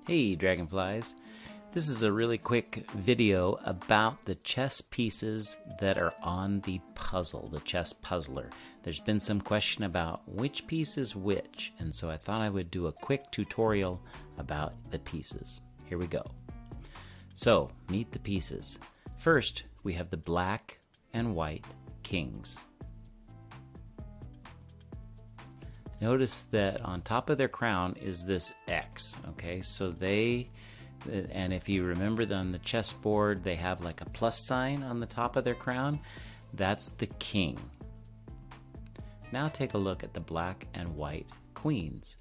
Hey Dragonflies, this is a really quick video about the chess pieces that are on the puzzle, the chess puzzler. There's been some question about which piece is which, and so I thought I would do a quick tutorial about the pieces. Here we go. So, meet the pieces. First, we have the black and white kings. Notice that on top of their crown is this X, okay? So and if you remember on the chessboard, they have like a plus sign on the top of their crown. That's the king. Now take a look at the black and white queens.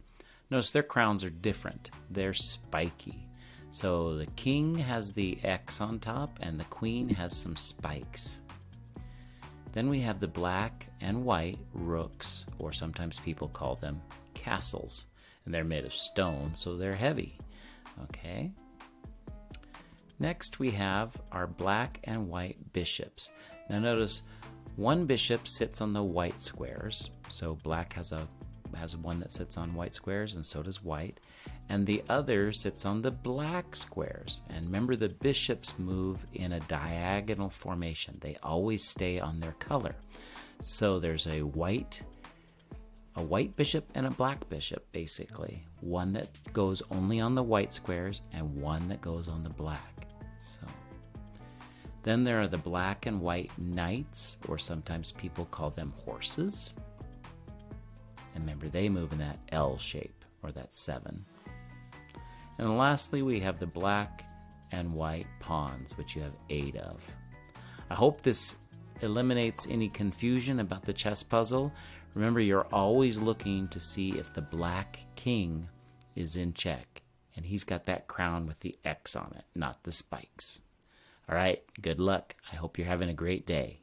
Notice their crowns are different. They're spiky. So the king has the X on top and the queen has some spikes. Then we have the black and white rooks, or sometimes people call them castles. And they're made of stone, so they're heavy. Okay. Next we have our black and white bishops. Now notice one bishop sits on the white squares. So black has one that sits on white squares, and so does white. And the other sits on the black squares. And remember, the bishops move in a diagonal formation. They always stay on their color. So there's a white bishop and a black bishop, basically. One that goes only on the white squares and one that goes on the black. So then there are the black and white knights, or sometimes people call them horses. And remember, they move in that L shape, or that 7. And lastly, we have the black and white pawns, which you have 8 of. I hope this eliminates any confusion about the chess puzzle. Remember, you're always looking to see if the black king is in check. And he's got that crown with the X on it, not the spikes. All right, good luck. I hope you're having a great day.